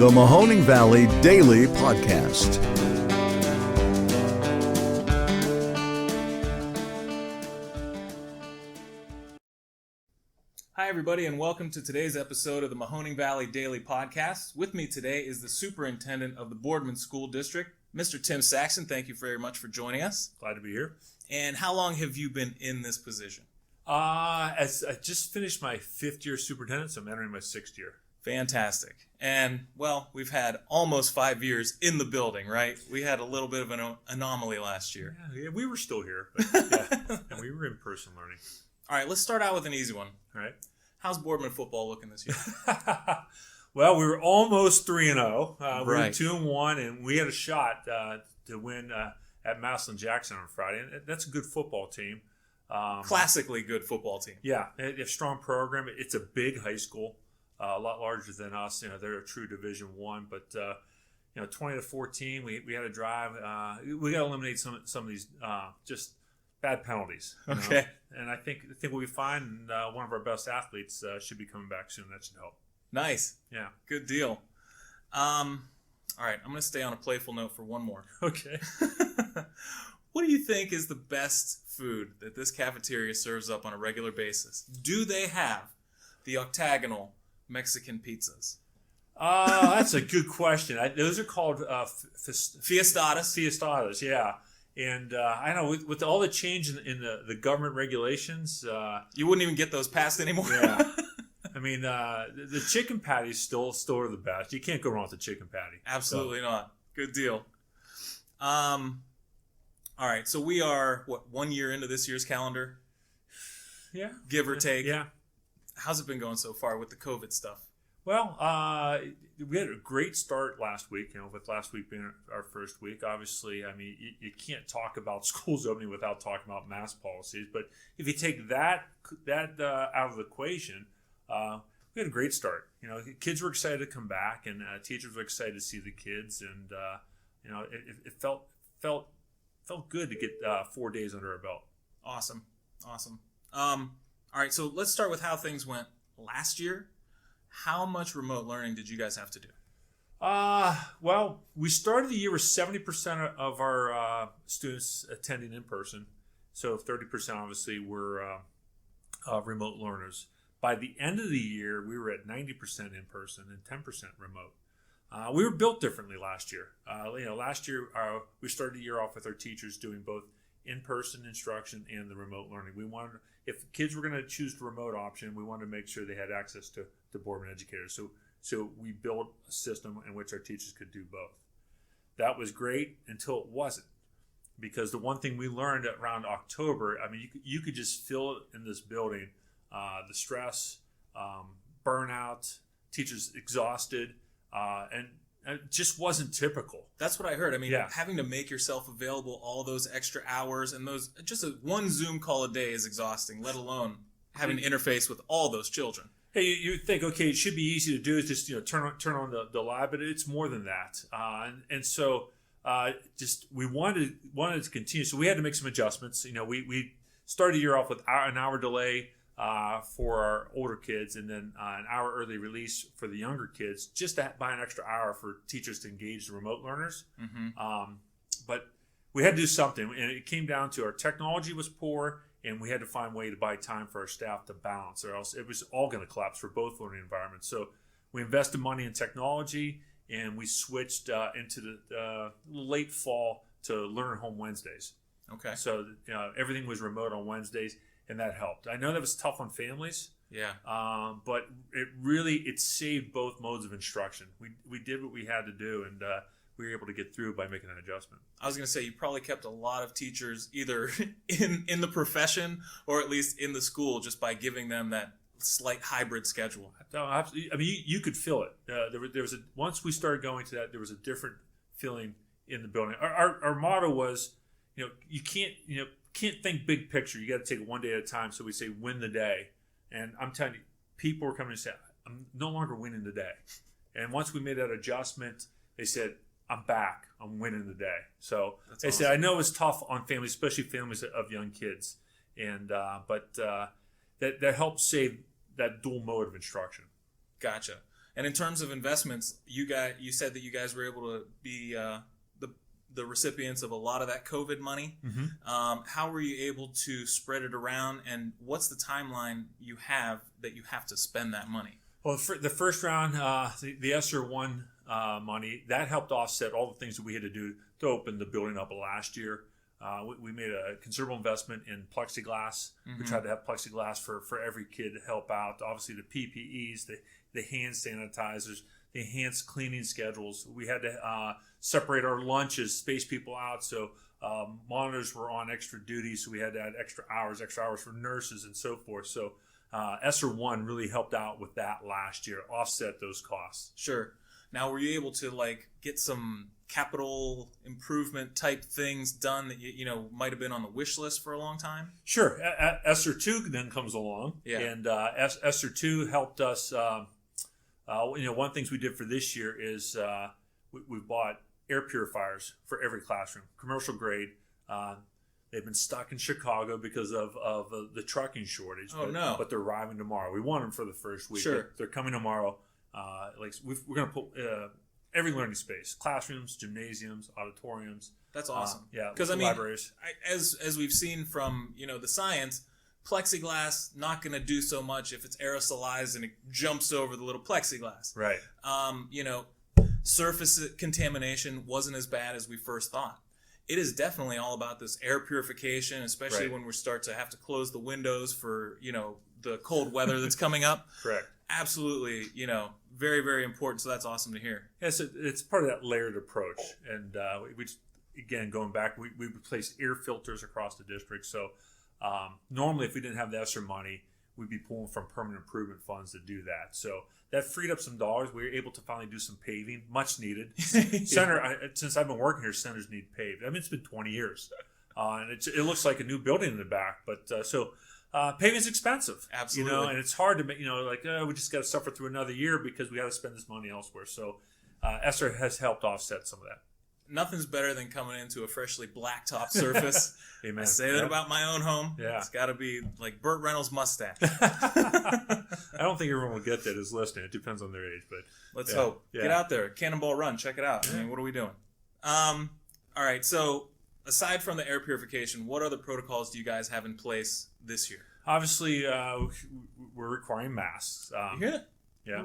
the Mahoning Valley Daily Podcast. Hi, everybody, and welcome to today's episode of the Mahoning Valley Daily Podcast. With me today is the Superintendent of the Boardman School District, Mr. Tim Saxton. Thank you very much for joining us. Glad to be here. And how long have you been in this position? As I just finished my 5th year superintendent, so I'm entering my 6th year. Fantastic. And, well, we've had almost 5 years in the building, right? We had a little bit of an anomaly last year. Yeah, we were still here, but yeah, and we were in person learning. All right, let's start out with an easy one. All right. How's Boardman football looking this year? Well, we were almost 3-0. We were Right. 2-1, and we had a shot to win at Massillon Jackson on Friday. And that's a good football team. Classically good football team. Yeah, they have a strong program. It's a big high school, a lot larger than us. You know, they're a true Division I, but 20-14, we had a drive. We got to eliminate some of these just bad penalties. You know? Okay. And I think we'll be fine. And one of our best athletes should be coming back soon. That should help. Nice. Yeah. Good deal. All right, I'm going to stay on a playful note for one more. Okay. What do you think is the best food that this cafeteria serves up on a regular basis? Do they have the octagonal Mexican pizzas? That's a good question. Those are called Fiestadas? Fiestadas, yeah. And I know with all the change in the government regulations, You wouldn't even get those passed anymore? yeah. I mean, the chicken patties still are the best. You can't go wrong with the chicken patty. Absolutely not. Good deal. All right, so we are, 1 year into this year's calendar? Yeah. Give or take? Yeah. How's it been going so far with the COVID stuff? Well, we had a great start last week, with last week being our first week. Obviously, I mean, you can't talk about schools opening without talking about mask policies. But if you take that out of the equation, we had a great start. Kids were excited to come back, and teachers were excited to see the kids, and it felt good to get 4 days under our belt. Awesome. All right, so let's start with how things went last year. How much remote learning did you guys have to do? Well, we started the year with 70% of our students attending in person. So 30% obviously were remote learners. By the end of the year, we were at 90% in person and 10% remote. We were built differently last year. Last year we started the year off with our teachers doing both in-person instruction and the remote learning. We wanted, if kids were going to choose the remote option, we wanted to make sure they had access to Boardman educators. So we built a system in which our teachers could do both. That was great until it wasn't, because the one thing we learned around October, I mean, you could just feel it in this building, the stress, burnout, teachers exhausted, and it just wasn't typical. That's what I heard. I mean, Yeah. having to make yourself available all those extra hours and one Zoom call a day is exhausting, let alone having to interface with all those children. Hey, you think, okay, it should be easy to do, is just turn on the live, but it's more than that. And so we wanted to continue. So we had to make some adjustments. We started the year off with an hour delay for our older kids, and then an hour early release for the younger kids, just to buy an extra hour for teachers to engage the remote learners. Mm-hmm. But we had to do something, and it came down to our technology was poor, and we had to find a way to buy time for our staff to balance, or else it was all going to collapse for both learning environments. So we invested money in technology, and we switched into the late fall to Learn at Home Wednesdays. Okay. So everything was remote on Wednesdays, and that helped. I know that was tough on families. Yeah. But it saved both modes of instruction. We did what we had to do, and we were able to get through by making that adjustment. I was going to say, you probably kept a lot of teachers either in the profession or at least in the school just by giving them that slight hybrid schedule. No, absolutely. I mean, you could feel it. There was once we started going to that, there was a different feeling in the building. Our motto was, you can't think big picture. You got to take it one day at a time. So we say win the day. And I'm telling you, people were coming and saying, I'm no longer winning the day. And once we made that adjustment, they said, I'm back. I'm winning the day. So they said, I know it's tough on families, especially families of young kids. And but that helps save that dual mode of instruction. Gotcha. And in terms of investments, you said that you guys were able to be the recipients of a lot of that COVID money. Mm-hmm. How were you able to spread it around, and what's the timeline you have that you have to spend that money? Well, the first round, the ESSER 1 money, that helped offset all the things that we had to do to open the building up last year. We made a considerable investment in plexiglass. Mm-hmm. We tried to have plexiglass for every kid to help out. Obviously, the PPEs, the hand sanitizers, the enhanced cleaning schedules. We had to separate our lunches, space people out. So monitors were on extra duty, so we had to add extra hours for nurses and so forth. So ESSER 1 really helped out with that last year, offset those costs. Sure. Now, were you able to get some capital improvement type things done that you might have been on the wish list for a long time? Sure. ESSER 2 then comes along, and ESSER 2 helped us. One of the things we did for this year is we bought air purifiers for every classroom, commercial grade. They've been stuck in Chicago because of the trucking shortage. But they're arriving tomorrow. We want them for the first week. Sure. They're coming tomorrow. We're going to put every learning space, classrooms, gymnasiums, auditoriums. That's awesome. Because libraries. As we've seen from the science, plexiglass not going to do so much if it's aerosolized and it jumps over the little plexiglass. Right. Surface contamination wasn't as bad as we first thought. It is definitely all about this air purification, especially when we start to have to close the windows for the cold weather that's coming up. Correct. Absolutely, very, very important. So that's awesome to hear. Yes, it's part of that layered approach. And we again, going back, we replaced air filters across the district. So normally, if we didn't have the ESSER money, we'd be pulling from permanent improvement funds to do that. So that freed up some dollars. We were able to finally do some paving, much needed. Since I've been working here, centers need paved. I mean, it's been 20 years. And it looks like a new building in the back. But paving's expensive. Absolutely. And it's hard to make, we just got to suffer through another year because we got to spend this money elsewhere. So ESSER has helped offset some of that. Nothing's better than coming into a freshly blacktop surface. Amen. I say that about my own home. Yeah. It's got to be like Burt Reynolds' mustache. I don't think everyone will get that is listening. It depends on their age, but let's hope. Yeah. Get out there, Cannonball Run, check it out. I mean, what are we doing? All right. So aside from the air purification, what other protocols do you guys have in place this year? Obviously, we're requiring masks. You hear it? Yeah.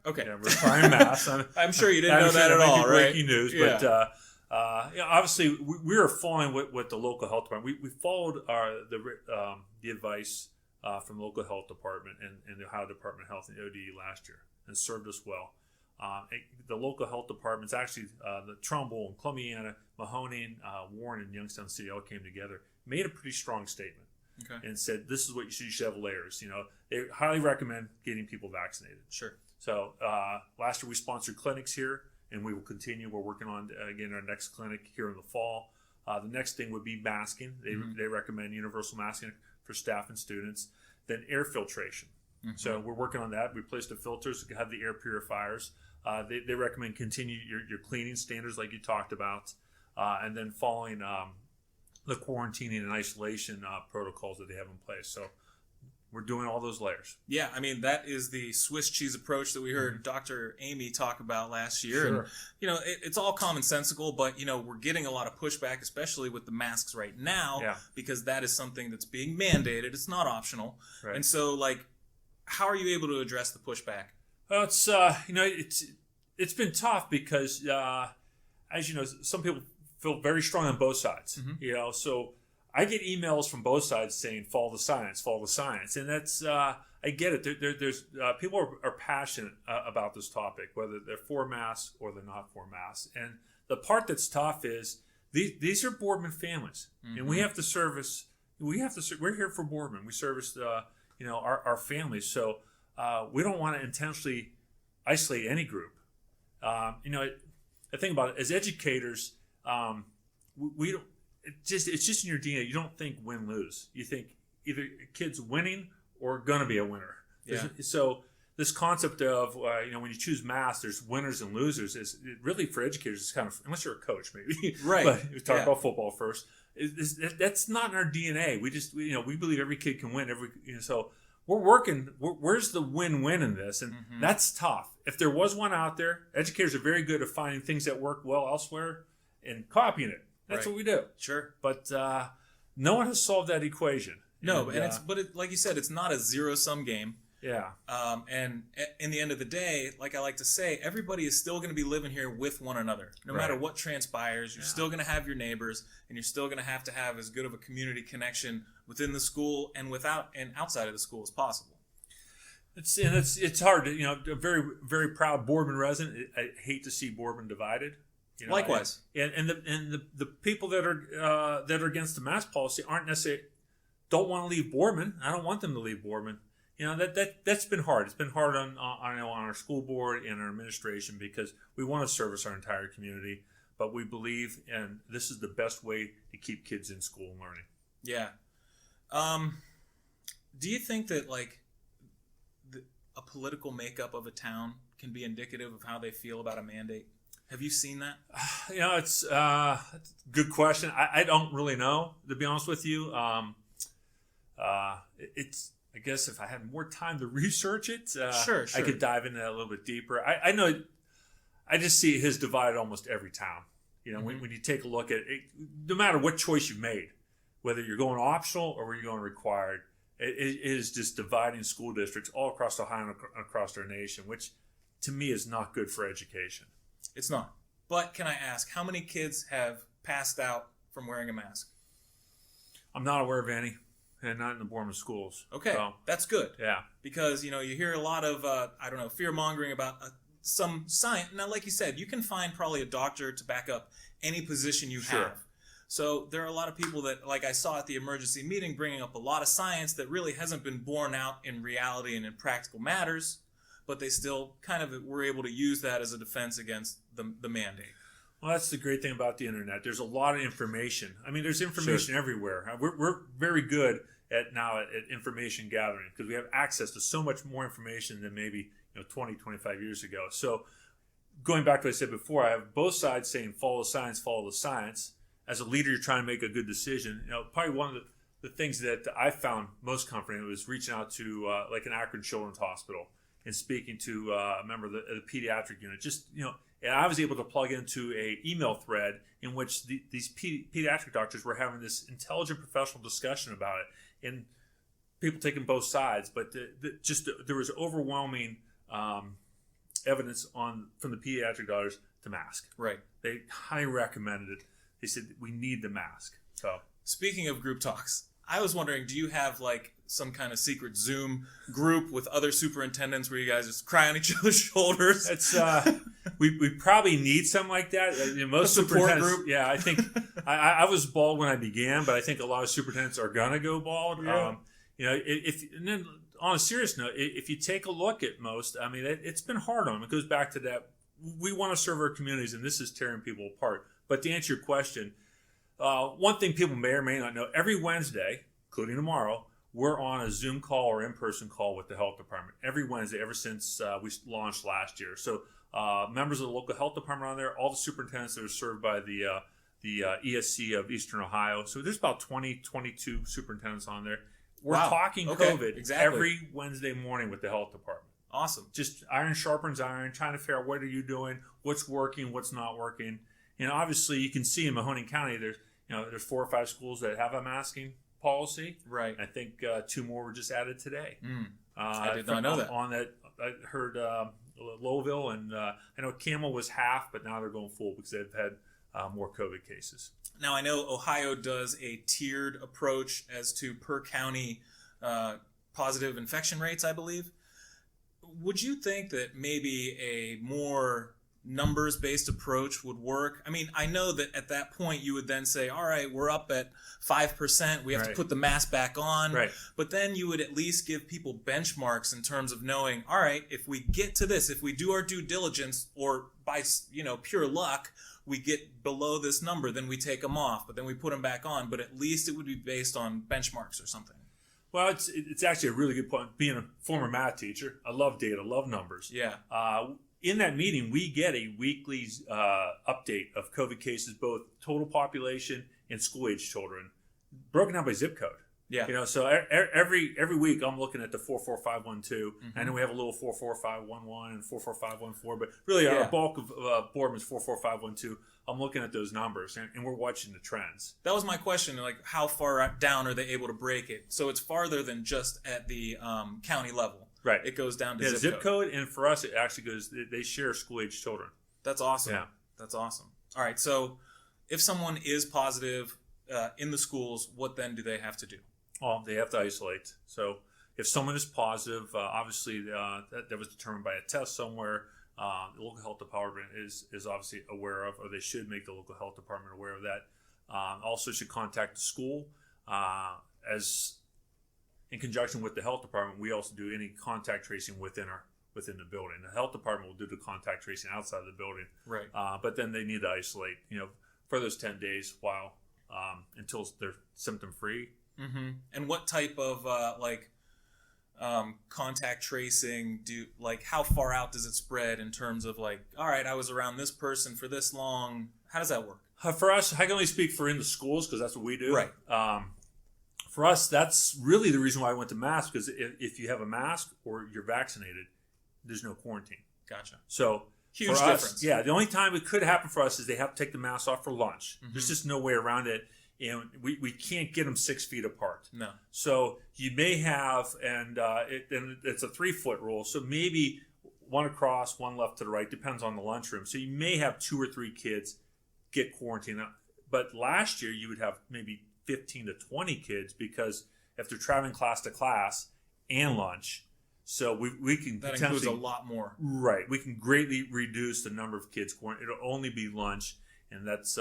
Okay. Yeah, we're requiring masks. I'm sure you didn't know that at all, right? Breaking news, but obviously we are following what the local health department. We followed the advice from the local health department and the Ohio Department of Health and ODE last year, and served us well. The local health departments, actually, the Trumbull and Columbiana, Mahoning, Warren, and Youngstown City all came together, made a pretty strong statement. Okay. And said, this is what you should have layers. They highly recommend getting people vaccinated. Sure. So last year we sponsored clinics here, and we will continue. We're working on, again, our next clinic here in the fall. The next thing would be masking. They recommend universal masking for staff and students. Then air filtration. Mm-hmm. So we're working on that. We replaced the filters to have the air purifiers. They recommend continue your cleaning standards like you talked about, and then following the quarantining and isolation protocols that they have in place. So we're doing all those layers. Yeah, I mean, that is the Swiss cheese approach that we heard Dr. Amy talk about last year. Sure. And, it's all commonsensical, but, we're getting a lot of pushback, especially with the masks right now, because that is something that's being mandated. It's not optional. Right. And so, how are you able to address the pushback? Well, it's been tough because, as you know, some people feel very strong on both sides. Mm-hmm. So I get emails from both sides saying follow the science, and that's I get it. There's people are passionate about this topic, whether they're for masks or they're not for masks. And the part that's tough is these are Boardman families, and we have to service. We're here for Boardman. We service our families, so we don't want to intentionally isolate any group. I think about it as educators. We don't. It's just in your DNA. You don't think win lose. You think either kids winning or gonna be a winner. Yeah. So this concept of when you choose math, there's winners and losers. Is really for educators. It's kind of, unless you're a coach, maybe. Right. But we talk about football first. That's not in our DNA. We believe every kid can win. So we're working. Where's the win-win in this? And Mm-hmm. that's tough. If there was one out there, educators are very good at finding things that work well elsewhere and copying it. That's Right. what we do. Sure. But no one has solved that equation. No, like you said, it's not a zero-sum game. Yeah. And in the end of the day, like I like to say, everybody is still going to be living here with one another. No matter Right. what transpires, you're still going to have your neighbors, and you're still going to have as good of a community connection within the school and outside of the school as possible. It's hard to, a very, very proud Boardman resident. I hate to see Boardman divided. Likewise. And the people that are against the mask policy aren't necessarily don't want to leave Boardman. I don't want them to leave Boardman. That's been hard. It's been hard on our school board and our administration because we want to service our entire community, but we believe and this is the best way to keep kids in school and learning. Yeah. Do you think that a political makeup of a town can be indicative of how they feel about a mandate? Have you seen that? It's a good question. I don't really know, to be honest with you. I guess if I had more time to research it, Sure. I could dive into that a little bit deeper. I know, I just see it has divided almost every town. When you take a look at it, no matter what choice you've made, whether you're going optional or whether you're going required, it is just dividing school districts all across Ohio and across our nation, which to me is not good for education. It's not. But can I ask, how many kids have passed out from wearing a mask? I'm not aware of any, and not in the Boardman schools. Okay, So, that's good. yeah. Because, you hear a lot of, fear-mongering about some science. Now, like you said, you can find probably a doctor to back up any position you Sure. have. So there are a lot of people that, like I saw at the emergency meeting, bringing up a lot of science that really hasn't been borne out in reality and in practical matters, but they still kind of were able to use that as a defense against the mandate. Well, that's the great thing about the internet. There's a lot of information. I mean, there's information everywhere. We're very good at information gathering because we have access to so much more information than maybe 20, 25 years ago. So going back to what I said before, I have both sides saying follow the science, follow the science. As a leader, you're trying to make a good decision. Probably one of the things that I found most comforting was reaching out to like an Akron Children's Hospital and speaking to a member of the pediatric unit. And I was able to plug into a email thread in which these pediatric doctors were having this intelligent professional discussion about it, and people taking both sides. But there was overwhelming evidence from the pediatric doctors to mask. Right. They highly recommended it. They said we need the mask. So speaking of group talks, I was wondering, do you have some kind of secret Zoom group with other superintendents where you guys just cry on each other's shoulders? It's we probably need something like that. Most a support superintendents, group. yeah. I think I was bald when I began, but I think a lot of superintendents are gonna go bald. Yeah. And then on a serious note, if you take a look at most, I mean, it's been hard on them. It goes back to that. We want to serve our communities, and this is tearing people apart. But to answer your question, one thing people may or may not know, every Wednesday, including tomorrow, we're on a Zoom call or in-person call with the health department. Every Wednesday, ever since we launched last year. So members of the local health department are on there, all the superintendents that are served by the ESC of Eastern Ohio. So there's about 20, 22 superintendents on there. We're talking COVID every Wednesday morning with the health department. Awesome. Just iron sharpens iron, trying to figure out what are you doing, what's working, what's not working. Obviously, you can see in Mahoning County, there's 4 or 5 schools that have a masking policy. Right. I think 2 more were just added today. I did not know that. On that, I heard Lowville and I know Camel was half, but now they're going full because they've had more COVID cases. Now, I know Ohio does a tiered approach as to per county positive infection rates, I believe. Would you think that maybe a more numbers-based approach would work? I mean, I know that at that point you would then say, all right, we're up at 5%, we have to put the mask back on. Right. But then you would at least give people benchmarks in terms of knowing, all right, if we get to this, if we do our due diligence, or by pure luck, we get below this number, then we take them off, but then we put them back on. But at least it would be based on benchmarks or something. Well, it's actually a really good point. Being a former math teacher, I love data, love numbers. Yeah. In that meeting, we get a weekly update of COVID cases, both total population and school-age children, broken down by zip code. Yeah. So every week I'm looking at the 44512, and then we have a little 44511 and 44514. But really, our bulk of Boardman is 44512. I'm looking at those numbers, and we're watching the trends. That was my question. Like, how far down are they able to break it? So it's farther than just at the county level. Right. It goes down to zip code, and for us, it actually goes. They share school-age children. That's awesome. Yeah. That's awesome. All right. So if someone is positive in the schools, what then do they have to do? Well, they have to isolate. So if someone is positive, obviously that was determined by a test somewhere. The local health department is obviously aware of, or they should make the local health department aware of that. Also should contact the school. As in conjunction with the health department, we also do any contact tracing within the building. The health department will do the contact tracing outside of the building. Right. But then they need to isolate, for those 10 days while until they're symptom free. Mm-hmm. And what type of contact tracing how far out does it spread in terms of all right, I was around this person for this long? How does that work? For us, I can only speak for in the schools because that's what we do. Right. For us, that's really the reason why I went to mask, because if you have a mask or you're vaccinated, there's no quarantine. Gotcha. So huge for difference. us, the only time it could happen for us is they have to take the mask off for lunch. Mm-hmm. There's just no way around it. And we can't get them 6 feet apart. No. So you may have, and it's a 3-foot rule. So maybe one across, one left to the right, depends on the lunchroom. So you may have 2 or 3 kids get quarantined. But last year you would have maybe 15 to 20 kids, because if they're traveling class to class and lunch, so we can that includes a lot more. Right. We can greatly reduce the number of kids quarantined. It'll only be lunch, and that's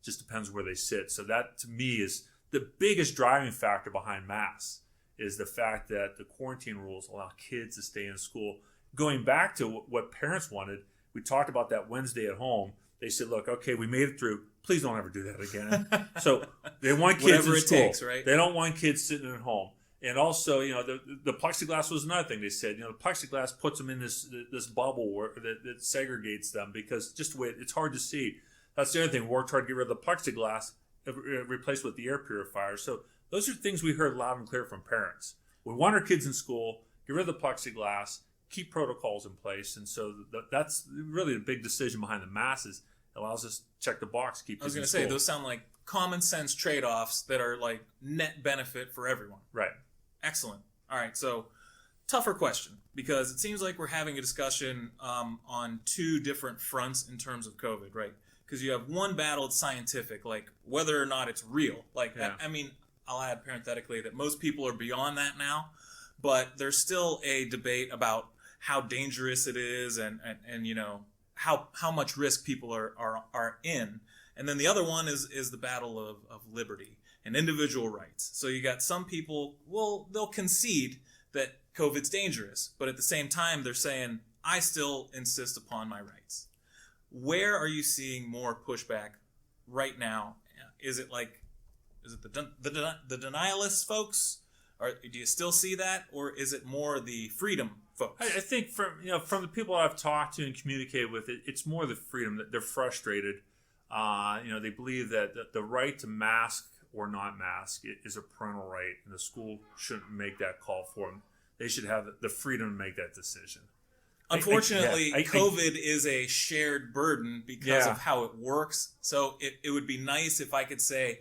just depends where they sit. So that, to me, is the biggest driving factor behind masks, is the fact that the quarantine rules allow kids to stay in school. Going back to what parents wanted, we talked about that Wednesday at home. They said, look, okay, we made it through. Please don't ever do that again. So they want kids in school. Takes, right? They don't want kids sitting at home. And also, the plexiglass was another thing they said. The plexiglass puts them in this bubble that segregates them, because just the way it's hard to see. That's the other thing. We worked hard to get rid of the plexiglass, replaced with the air purifier. So those are things we heard loud and clear from parents. We want our kids in school, get rid of the plexiglass, keep protocols in place. And so that's really the big decision behind the masses. It allows us to check the box, keep kids in school. I was going to say, those sound like common sense trade-offs that are net benefit for everyone. Right. Excellent. All right, so tougher question, because it seems like we're having a discussion on 2 different fronts in terms of COVID, right? Because you have one battle, it's scientific, whether or not it's real. I mean, I'll add parenthetically that most people are beyond that now, but there's still a debate about how dangerous it is and how much risk people are in. And then the other one is the battle of liberty and individual rights. So you got some people, they'll concede that COVID's dangerous, but at the same time, they're saying, I still insist upon my rights. Where are you seeing more pushback right now? Is it the denialists folks? Or do you still see that? Or is it more the freedom folks? I think from the people I've talked to and communicated with, it's more the freedom that they're frustrated. They believe that the right to mask or not mask is a parental right, and the school shouldn't make that call for them. They should have the freedom to make that decision. Unfortunately, COVID is a shared burden because of how it works. So it would be nice if I could say,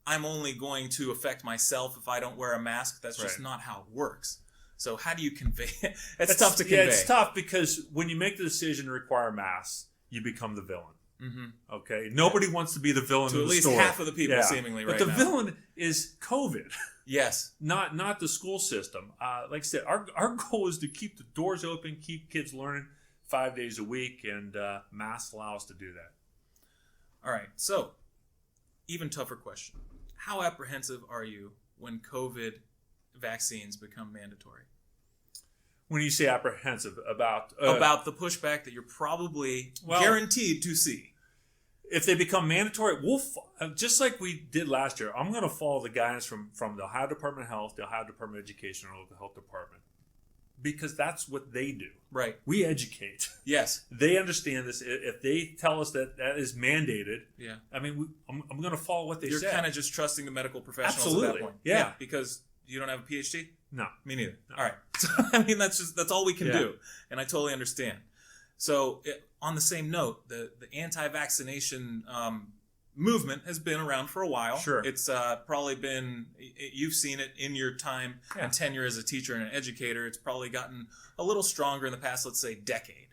I'm only going to affect myself if I don't wear a mask. That's just not how it works. So how do you convey it? It's tough to convey. Yeah, it's tough because when you make the decision to require masks, you become the villain. Mm-hmm. Okay? Nobody wants to be the villain to of the at least half of the people seemingly right now. But the villain is COVID. Yes. Not the school system. Like I said, our goal is to keep the doors open, keep kids learning 5 days a week, and masks allow us to do that. All right. So, even tougher question. How apprehensive are you when COVID vaccines become mandatory? When you say apprehensive about the pushback that you're probably guaranteed to see. If they become mandatory, we'll just like we did last year. I'm going to follow the guidance from the Ohio Department of Health, the Ohio Department of Education, or the Health Department. because that's what they do. Right. We educate. Yes. They understand this. If they tell us that is mandated, Yeah. I mean, I'm going to follow what they say. You're kind of just trusting the medical professionals Absolutely. at that point. Yeah. Because you don't have a PhD? No. Me neither. No. All right. So, I mean, that's all we can Yeah. do. And I totally understand. So on the same note, the anti-vaccination movement has been around for a while. Sure. It's probably been, you've seen it in your time and tenure as a teacher and an educator. It's probably gotten a little stronger in the past, let's say, decade.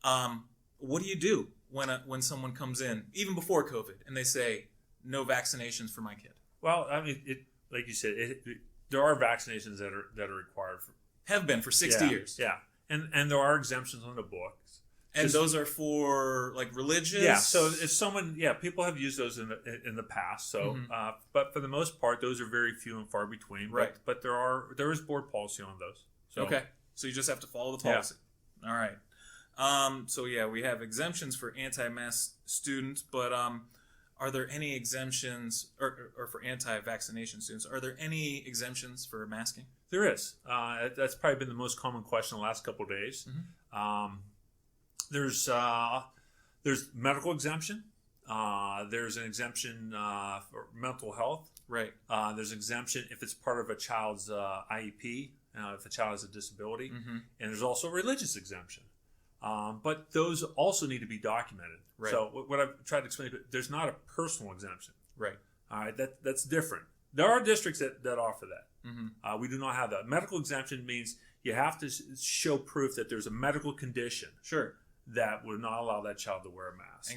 What do you do when someone comes in, even before COVID, and they say, no vaccinations for my kid? Well, I mean, like you said, there are vaccinations that are required Have been for 60 years. Yeah, and there are exemptions on the books. And those are for like religious. Yeah. So if someone, people have used those in the past. So, but for the most part, those are very few and far between. Right. But there is board policy on those. So. Okay. So you just have to follow the policy. Yeah. All right. So we have exemptions for anti-mask students, but are there any exemptions or for anti-vaccination students? Are there any exemptions for masking? There is. That's probably been the most common question the last couple of days. There's medical exemption. There's an exemption for mental health. Right. There's exemption if it's part of a child's IEP, if a child has a disability. And there's also religious exemption. But those also need to be documented. Right. So what I've tried to explain, there's not a personal exemption. Right. All right, that's different. There are districts that offer that. We do not have that. Medical exemption means you have to show proof that there's a medical condition. Sure. That would not allow that child to wear a mask.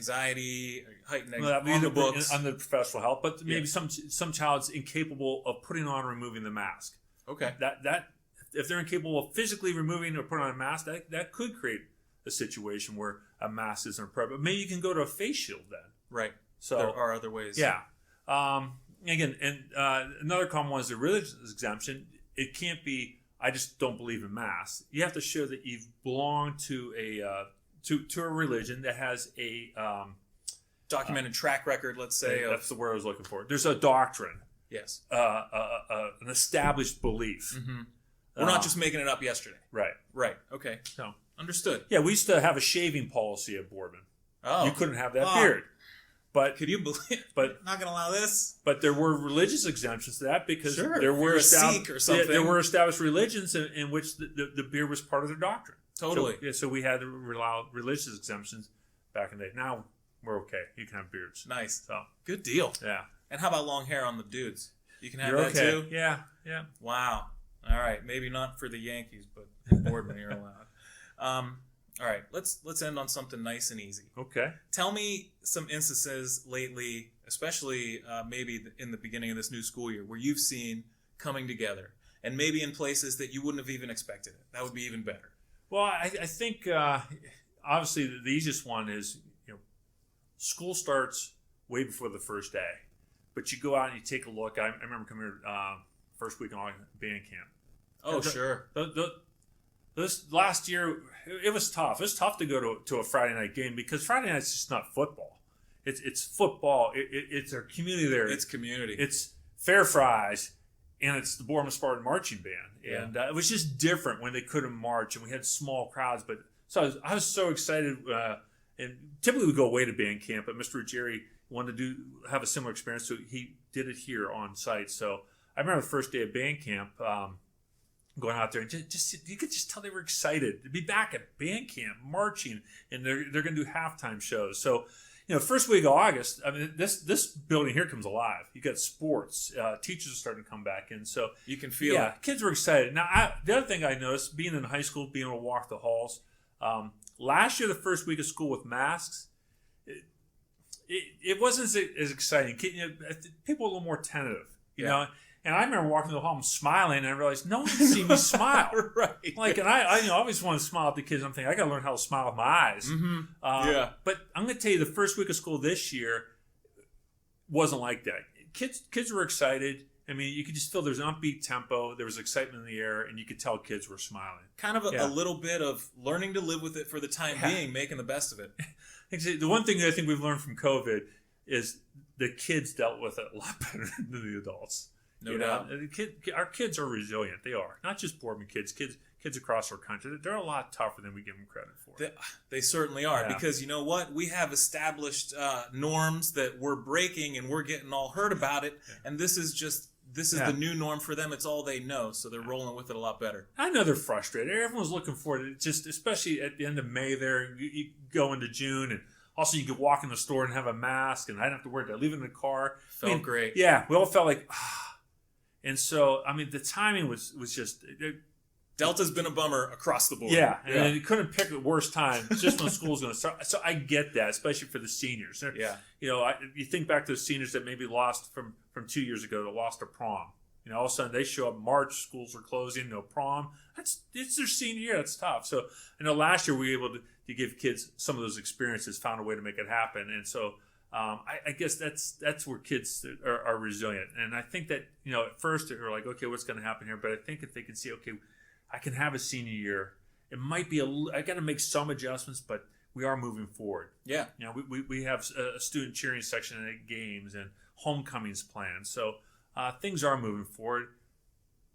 Heightened on the books. Under professional help, but maybe some child's incapable of putting on or removing the mask. Okay. That if they're incapable of physically removing or putting on a mask, that could create a situation where a mask isn't appropriate. But maybe you can go to a face shield then. Right. So there are other ways. Yeah. Again, and another common one is the religious exemption. It can't be, I just don't believe in masks. You have to show that you've belonged to a religion that has a documented track record, let's say. That's the word I was looking for. There's a doctrine. Yes. An established belief. We're not just making it up yesterday. Right. Right. Okay. So understood. Yeah, we used to have a shaving policy at Boardman. Oh. You couldn't have that beard. But could you believe? But not going to allow this. But there were religious exemptions to that because there were Sikh or something. There were established religions in which the beard was part of their doctrine. Totally. So we had to allow religious exemptions back in the day. Now we're okay. You can have beards. Nice. So good deal. Yeah. And how about long hair on the dudes? You can have You're that okay. too. Yeah. Yeah. Wow. All right. Maybe not for the Yankees, but Boardman, you're allowed. All right. Let's end on something nice and easy. Okay. Tell me some instances lately, especially maybe in the beginning of this new school year, where you've seen coming together, and maybe in places that you wouldn't have even expected it. That would be even better. Well, I think obviously the easiest one is school starts way before the first day, but you go out and you take a look. I remember coming here first week on band camp. Oh, sure. This last year, it was tough. It was tough to go to a Friday night game because Friday night's just not football. It's football. It's our community there. It's community. It's fair fries, and it's the Boardman Spartan Marching Band. Yeah. And it was just different when they couldn't march, and we had small crowds. But so I was so excited. And typically we go away to band camp, but Mr. Ruggieri wanted to have a similar experience, so he did it here on site. So I remember the first day of band camp. Going out there and just you could just tell they were excited to be back at band camp marching, and they're going to do halftime shows. So, first week of August, I mean, this building here comes alive. You got sports, teachers are starting to come back in, so you can feel it. Kids were excited. Now, the other thing I noticed, being in high school, being able to walk the halls, last year the first week of school with masks, it wasn't as exciting. People were a little more tentative, you know. And I remember walking through the hall and smiling, and I realized no one can see me smile. Right. Like, and I always want to smile at the kids. I'm thinking, I got to learn how to smile with my eyes. But I'm going to tell you, the first week of school this year wasn't like that. Kids were excited. I mean, you could just feel there's an upbeat tempo. There was excitement in the air, and you could tell kids were smiling. Kind of a little bit of learning to live with it for the time being, making the best of it. The one thing that I think we've learned from COVID is the kids dealt with it a lot better than the adults. No doubt. Our kids are resilient. They are. Not just Boardman kids. Kids kids across our country, they're a lot tougher than we give them credit for. They certainly are, Yeah. because you know what? We have established norms that we're breaking, and we're getting all hurt about it. Yeah. And this is Yeah. the new norm for them. It's all they know, so they're rolling with it a lot better. I know they're frustrated. Everyone's looking for it. It's just, especially at the end of May there, you go into June, and also you could walk in the store and have a mask, and I didn't have to worry about leaving the car. Felt great. Yeah, we all felt like, and so, I mean, the timing was just... Delta's been a bummer across the board. Yeah, and you couldn't pick the worst time. It's just when school's going to start. So I get that, especially for the seniors. Yeah. You know, you think back to the seniors that maybe lost from 2 years ago, that lost a prom. You know, all of a sudden they show up March, schools are closing, no prom. It's their senior year. That's tough. So I know last year we were able to give kids some of those experiences, found a way to make it happen, and so. I guess that's where kids are resilient, and I think that, you know, at first they're like, okay, what's going to happen here? But I think if they can see, okay, I can have a senior year. It might be I got to make some adjustments, but we are moving forward. Yeah. You know, we have a student cheering section at games and homecomings planned, so things are moving forward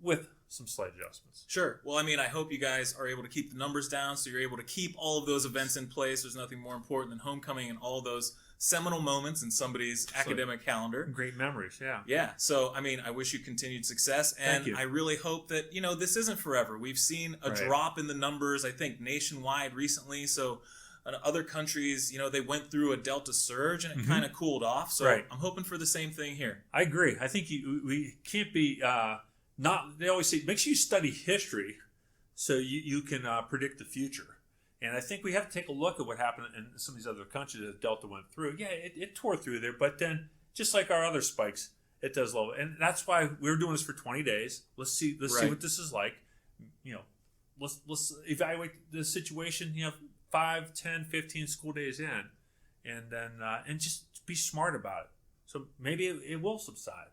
with some slight adjustments. Sure. Well, I mean, I hope you guys are able to keep the numbers down, so you're able to keep all of those events in place. There's nothing more important than homecoming and all those seminal moments in somebody's academic calendar. Great memories, yeah. Yeah. So, I mean, I wish you continued success, and I really hope that, you know, this isn't forever. We've seen a drop in the numbers, I think, nationwide recently. So, in other countries, you know, they went through a Delta surge, and it kind of cooled off. So, I'm hoping for the same thing here. I agree. I think we can't be they always say, make sure you study history so you can predict the future. And I think we have to take a look at what happened in some of these other countries that Delta went through. Yeah, it tore through there, but then just like our other spikes, it does low. And that's why we're doing this for 20 days. Let's see what this is like. You know, let's evaluate the situation, you know, 5, 10, 15 school days in, and then and just be smart about it. So maybe it will subside.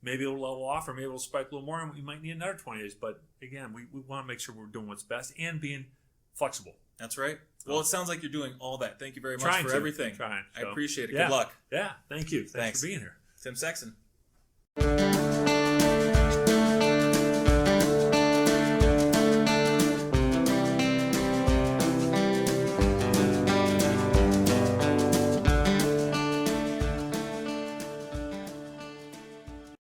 Maybe it'll level off, or maybe it'll spike a little more, and we might need another 20 days. But again, we want to make sure we're doing what's best and being flexible. That's right. Well, it sounds like you're doing all that. Thank you very much for everything. I appreciate it. Yeah. Good luck. Yeah, thank you. Thanks for being here. Tim Saxton.